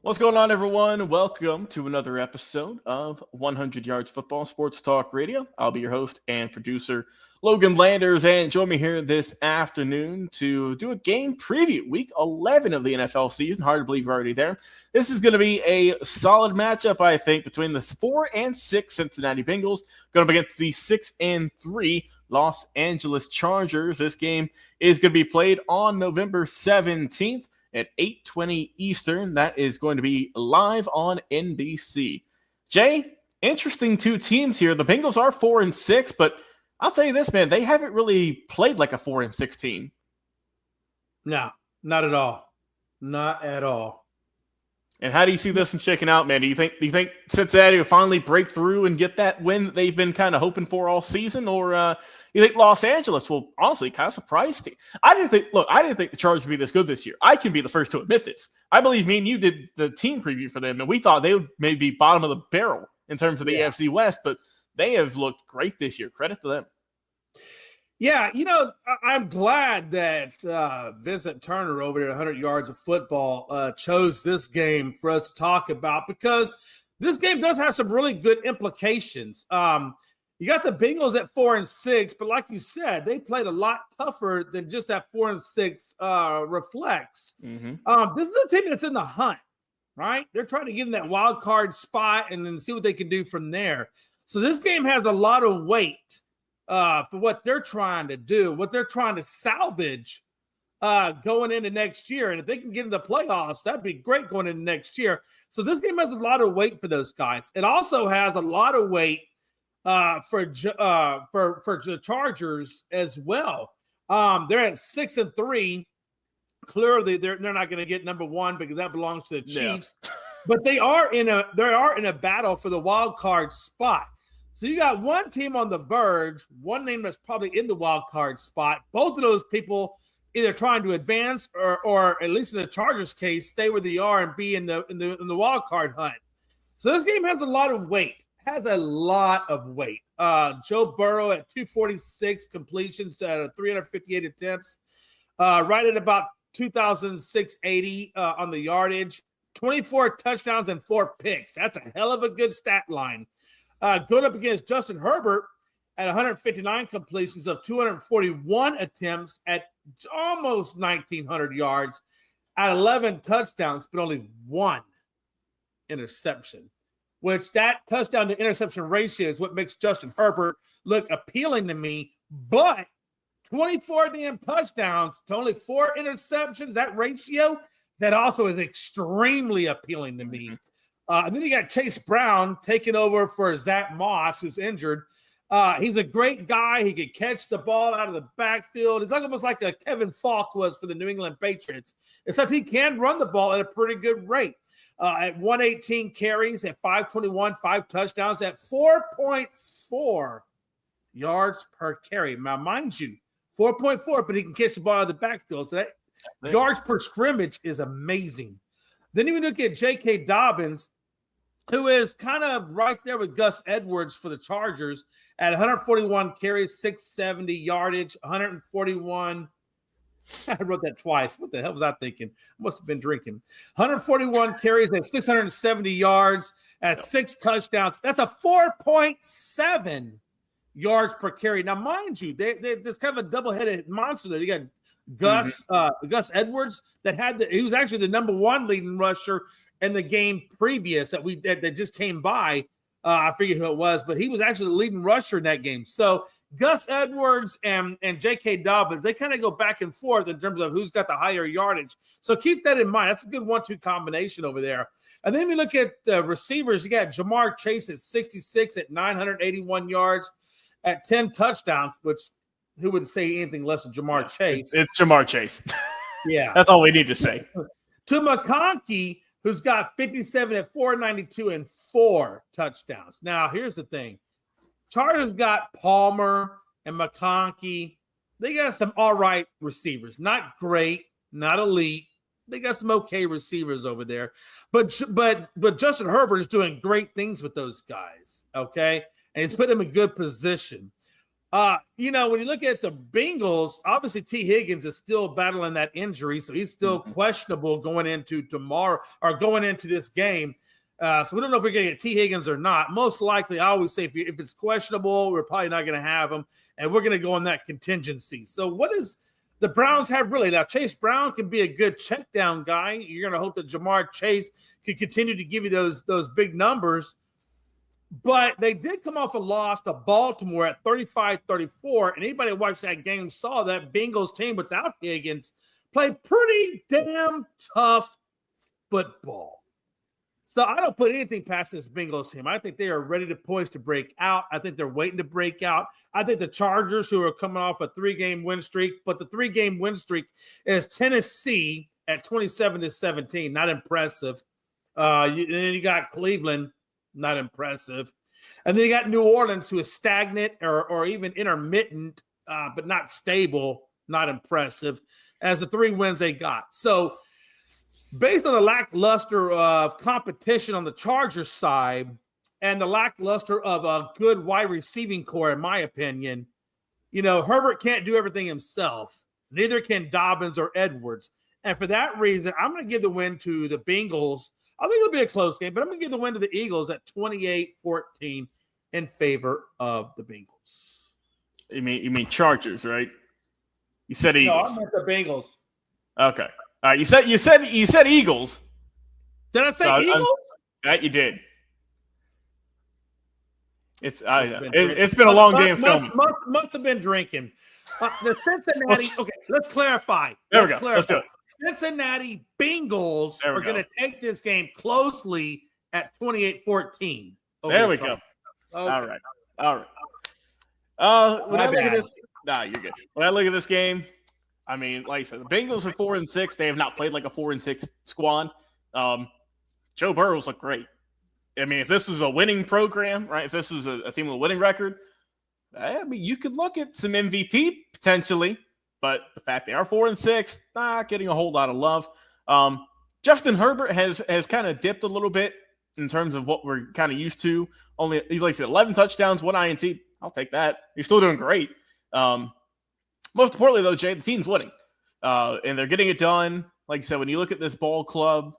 What's going on, everyone? Welcome to another episode of 100 Yards Football Sports Talk Radio. I'll be your host and producer, Logan Landers, and join me here this afternoon to do a game preview, Week 11 of the NFL season. Hard to believe we're already there. This is going to be a solid matchup, I think, between the 4-6 Cincinnati Bengals going up against the 6-3 Los Angeles Chargers. This game is going to be played on November 17th. At 8:20 Eastern. That is going to be live on NBC. Jay, interesting two teams here. The Bengals are 4-6, but I'll tell you this, man, they haven't really played like a 4-6 team. No, not at all. Not at all. And how do you see this one shaking out, man? Do you think Cincinnati will finally break through and get that win that they've been kind of hoping for all season, or you think Los Angeles will honestly kind of surprise team? I didn't think the Chargers would be this good this year. I can be the first to admit this. I believe me and you did the team preview for them, and we thought they would maybe be bottom of the barrel in terms of the AFC West, but they have looked great this year. Credit to them. Yeah, I'm glad that Vincent Turner over at 100 Yards of Football chose this game for us to talk about, because this game does have some really good implications. You got the Bengals at 4-6, but like you said, they played a lot tougher than just that 4-6 reflects. Mm-hmm. This is a team that's in the hunt, right? They're trying to get in that wild card spot and then see what they can do from there. So this game has a lot of weight for what they're trying to do, what they're trying to salvage going into next year. And if they can get into the playoffs, that'd be great going into next year. So this game has a lot of weight for those guys. It also has a lot of weight for the Chargers as well. They're at 6-3. Clearly, they're not going to get number one because that belongs to the Chiefs. Yeah. But they are in a battle for the wild card spot. So you got one team on the verge, one name that's probably in the wild card spot. Both of those people either trying to advance or at least in the Chargers case, stay where they are and be in the wild card hunt. So this game has a lot of weight. Joe Burrow at 246 completions to 358 attempts, right at about 2,680 on the yardage, 24 touchdowns and 4 picks. That's a hell of a good stat line. Going up against Justin Herbert at 159 completions of 241 attempts at almost 1,900 yards at 11 touchdowns, but only 1 interception, which that touchdown to interception ratio is what makes Justin Herbert look appealing to me. But 24 damn touchdowns to only 4 interceptions, that ratio, that also is extremely appealing to me. And then you got Chase Brown taking over for Zach Moss, who's injured. He's a great guy. He can catch the ball out of the backfield. It's almost like a Kevin Falk was for the New England Patriots, except he can run the ball at a pretty good rate. At 118 carries, at 521, 5 touchdowns, at 4.4 yards per carry. Now, mind you, 4.4, but he can catch the ball out of the backfield. So that yards per scrimmage is amazing. Then you look at J.K. Dobbins, who is kind of right there with Gus Edwards for the Chargers at 141 carries, 670 yardage, 141. I wrote that twice. What the hell was I thinking? I must have been drinking. 141 carries at 670 yards at 6 touchdowns. That's a 4.7 yards per carry. Now, mind you, there's kind of a double-headed monster there. You got Gus Edwards he was actually the number 1 leading rusher in the game previous that just came by. I forget who it was, but he was actually the leading rusher in that game. So Gus Edwards and J.K. Dobbins, they kind of go back and forth in terms of who's got the higher yardage. So keep that in mind. That's a good 1-2 combination over there. And then we look at the receivers. You got Jamar Chase at 66 at 981 yards at 10 touchdowns, which who would say anything less than Jamar Chase? It's Jamar Chase. Yeah. That's all we need to say. To McConkey, who's got 57 at 492 and 4 touchdowns. Now, here's the thing. Chargers got Palmer and McConkey. They got some all right receivers. Not great, not elite. They got some okay receivers over there. But Justin Herbert is doing great things with those guys, okay? And he's put them in good position. When you look at the Bengals, obviously T. Higgins is still battling that injury, so he's still questionable going into tomorrow or going into this game. So we don't know if we're going to get T. Higgins or not. Most likely, I always say if it's questionable, we're probably not going to have him, and we're going to go on that contingency. So what does the Browns have really? Now, Chase Brown can be a good check down guy. You're going to hope that Jamar Chase can continue to give you those big numbers. But they did come off a loss to Baltimore at 35-34, and anybody who watched that game saw that Bengals team without Higgins played pretty damn tough football. So I don't put anything past this Bengals team. I think they are ready to poised to break out. I think they're waiting to break out. I think the Chargers, who are coming off a 3-game win streak, but the 3-game win streak is Tennessee at 27-17. Not impressive. Then you got Cleveland. Not impressive. And then you got New Orleans, who is stagnant or even intermittent, but not stable. Not impressive as the 3 wins they got. So based on the lackluster of competition on the Chargers side and the lackluster of a good wide receiving core, in my opinion, Herbert can't do everything himself. Neither can Dobbins or Edwards. And for that reason, I'm going to give the win to the Bengals. I think it'll be a close game, but I'm going to give the win to the Eagles at 28-14 in favor of the Bengals. You mean Chargers, right? You said Eagles. No, I meant the Bengals. Okay. All right. You said Eagles. Did I say Eagles? You did. It's been a long day of filming. Must have been drinking. The Cincinnati. Okay, let's clarify. There we go. Let's do it. Cincinnati Bengals are going to take this game closely at 28-14. There we go. Okay. All right. When I look at this, you're good. When I look at this game, I mean, like I said, the Bengals are 4-6. They have not played like a 4-6 squad. Joe Burrow's look great. I mean, if this is a winning program, right? If this is a team with a winning record, I mean, you could look at some MVP potentially. But the fact they are 4-6, not getting a whole lot of love. Justin Herbert has kind of dipped a little bit in terms of what we're kind of used to. He's like 11 touchdowns, 1 INT. I'll take that. He's still doing great. Most importantly, though, Jay, the team's winning, and they're getting it done. Like I said, when you look at this ball club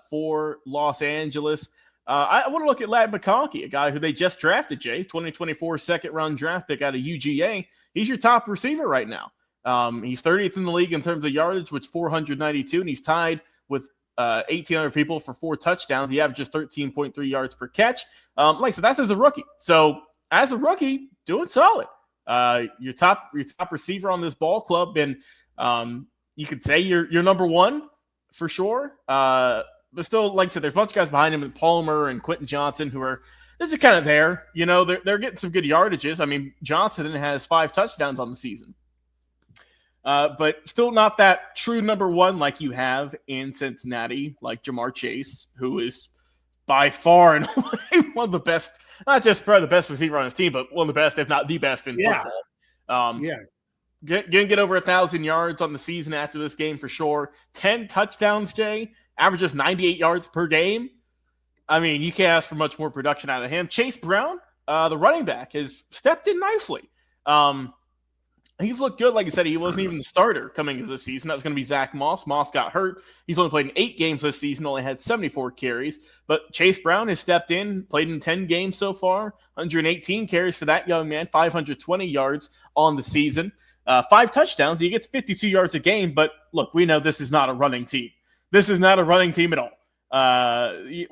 for Los Angeles, I want to look at Ladd McConkey, a guy who they just drafted, Jay, 2024 second-round draft pick out of UGA. He's your top receiver right now. He's 30th in the league in terms of yardage, with 492, and he's tied with 1,800 people for 4 touchdowns. He averages 13.3 yards per catch. Like I said, that's as a rookie. So as a rookie, doing solid. Your top receiver on this ball club, and you could say you're number one for sure. But still, like I said, there's a bunch of guys behind him, Palmer and Quentin Johnson, who are they're just kind of there. They're getting some good yardages. I mean, Johnson has 5 touchdowns on the season. But still not that true number one like you have in Cincinnati, like Jamar Chase, who is by far and away one of the best, not just probably the best receiver on his team, but one of the best, if not the best in football. Gonna get over 1,000 yards on the season after this game for sure. 10 touchdowns, Jay, averages 98 yards per game. I mean, you can't ask for much more production out of him. Chase Brown, the running back, has stepped in nicely. He's looked good. Like I said, he wasn't even the starter coming into the season. That was going to be Zach Moss. Moss got hurt. He's only played in 8 games this season, only had 74 carries. But Chase Brown has stepped in, played in 10 games so far, 118 carries for that young man, 520 yards on the season, 5 touchdowns. He gets 52 yards a game. But look, we know this is not a running team. This is not a running team at all.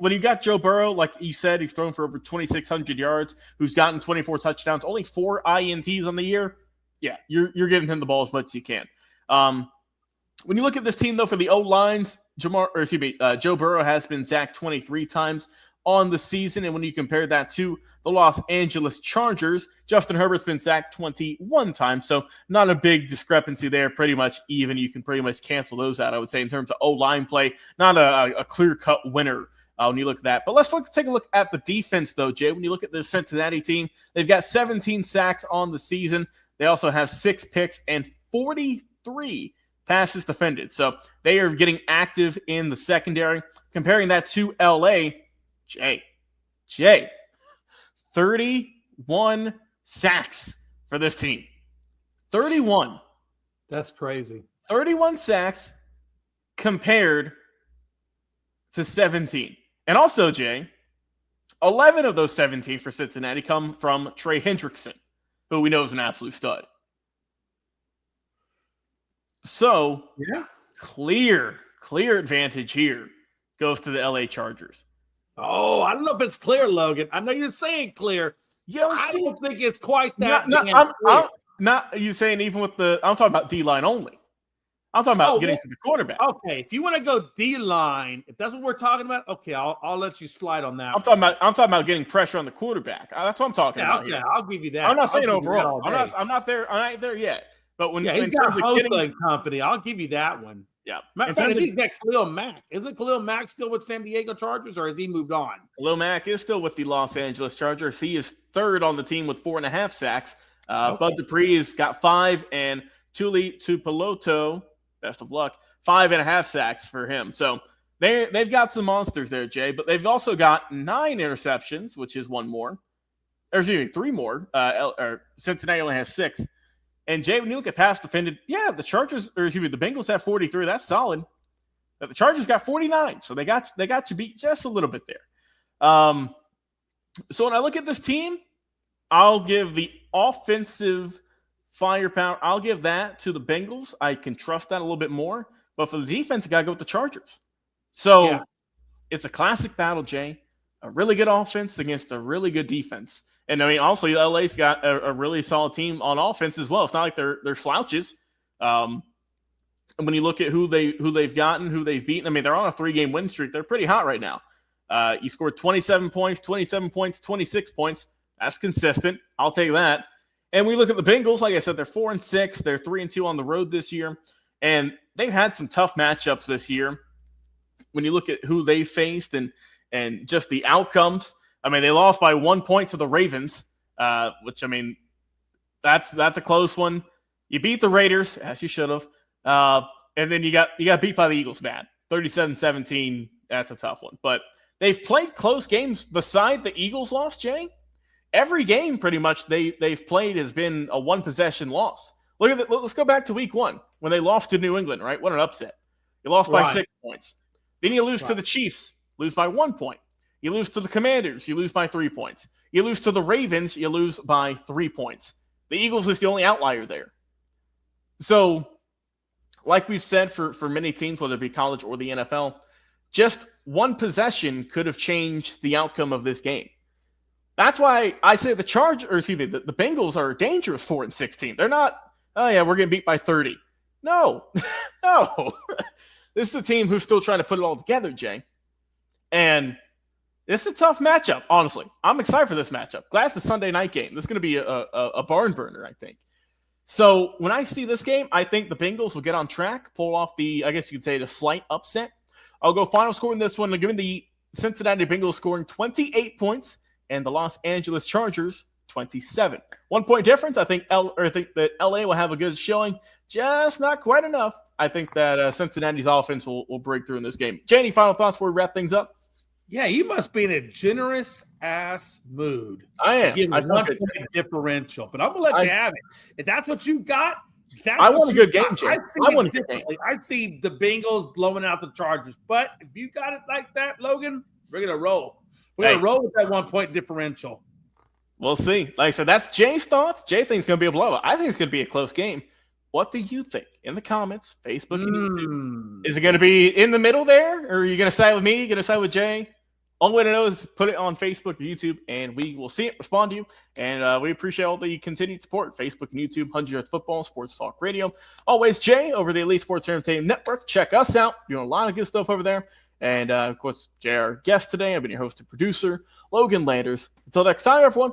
When you got Joe Burrow, like you said, he's thrown for over 2,600 yards, who's gotten 24 touchdowns, only 4 INTs on the year. Yeah, you're giving him the ball as much as you can. When you look at this team, though, for the O-lines, Joe Burrow has been sacked 23 times on the season. And when you compare that to the Los Angeles Chargers, Justin Herbert's been sacked 21 times. So not a big discrepancy there. Pretty much even. You can pretty much cancel those out, I would say, in terms of O-line play. Not a clear-cut winner when you look at that. But let's take a look at the defense, though, Jay. When you look at the Cincinnati team, they've got 17 sacks on the season. They also have 6 picks and 43 passes defended. So they are getting active in the secondary. Comparing that to LA, Jay, 31 sacks for this team. 31. That's crazy. 31 sacks compared to 17. And also, Jay, 11 of those 17 for Cincinnati come from Trey Hendrickson, who we know is an absolute stud. So, clear advantage here goes to the LA Chargers. Oh, I don't know if it's clear, Logan. I know you're saying clear. I don't think it's quite that. I'm not you saying even with I'm talking about D-line only. I'm talking about getting to the quarterback. Okay, if you want to go D-line, if that's what we're talking about, okay, I'll let you slide on that. I'm talking about getting pressure on the quarterback. That's what I'm talking about. Yeah, I'll give you that. I'm not saying overall. I'm not there. I ain't there yet. But when he's got a hosting company, I'll give you that one. Yeah. He's got Khalil Mack. Isn't Khalil Mack still with San Diego Chargers, or has he moved on? Khalil Mack is still with the Los Angeles Chargers. He is third on the team with 4.5 sacks. Bud Dupree has got 5, and Tuli Tupeloto, best of luck, 5.5 sacks for him. So they've got some monsters there, Jay, but they've also got 9 interceptions, which is 1 more. Or excuse me, 3 more. Cincinnati only has 6. And Jay, when you look at pass defended, the Bengals have 43. That's solid. But the Chargers got 49, so they got to beat just a little bit there. So when I look at this team, I'll give the offensive firepower. I'll give that to the Bengals. I can trust that a little bit more. But for the defense, you got to go with the Chargers. So it's a classic battle, Jay. A really good offense against a really good defense. And I mean, also, LA's got a really solid team on offense as well. It's not like they're slouches. And when you look at who they've gotten, who they've beaten, I mean, they're on a 3-game win streak. They're pretty hot right now. You scored 27 points, 26 points. That's consistent. I'll take that. And we look at the Bengals. Like I said, they're 4-6. They're 3-2 on the road this year, and they've had some tough matchups this year. When you look at who they faced and just the outcomes. I mean, they lost by 1 point to the Ravens, which, I mean, that's a close one. You beat the Raiders, as you should have, and then you got beat by the Eagles bad, 37-17. That's a tough one. But they've played close games beside the Eagles loss, Jay. Every game, pretty much, they've played has been a 1-possession loss. Look at let's go back to Week 1 when they lost to New England. Right, what an upset! You lost by 6 points. Then you lose to the Chiefs, lose by 1 point. You lose to the Commanders, you lose by 3 points. You lose to the Ravens, you lose by 3 points. The Eagles is the only outlier there. So, like we've said for many teams, whether it be college or the NFL, just one possession could have changed the outcome of this game. That's why I say the Bengals are a dangerous 4-6 team. They're not, we're getting beat by 30. No, no. This is a team who's still trying to put it all together, Jay. And this is a tough matchup, honestly. I'm excited for this matchup. Glad it's a Sunday night game. This is going to be a barn burner, I think. So when I see this game, I think the Bengals will get on track, pull off the slight upset. I'll go final score in this one. I'll give me the Cincinnati Bengals scoring 28 points and the Los Angeles Chargers 27. 1 point difference. I think that LA will have a good showing, just not quite enough. I think that Cincinnati's offense will break through in this game. Jay, any final thoughts before we wrap things up? Yeah, you must be in a generous ass mood. I am. Give me 1 point differential, but I'm gonna let you have it. If that's what you got, I want a good game, Jay. I'd see the Bengals blowing out the Chargers, but if you got it like that, Logan, we're gonna roll. We're gonna roll with that 1 point differential. We'll see. Like I said, that's Jay's thoughts. Jay thinks it's gonna be a blowout. I think it's gonna be a close game. What do you think? In the comments, Facebook and YouTube. Is it going to be in the middle there? Or are you going to side with me? Are you going to side with Jay? Only way to know is put it on Facebook or YouTube, and we will see it, respond to you. And we appreciate all the continued support. Facebook and YouTube, 100 Yards Football, Sports Talk Radio. Always Jay over the Elite Sports Entertainment Network. Check us out. Doing a lot of good stuff over there. And, of course, Jay, our guest today. I've been your host and producer, Logan Landers. Until next time, everyone,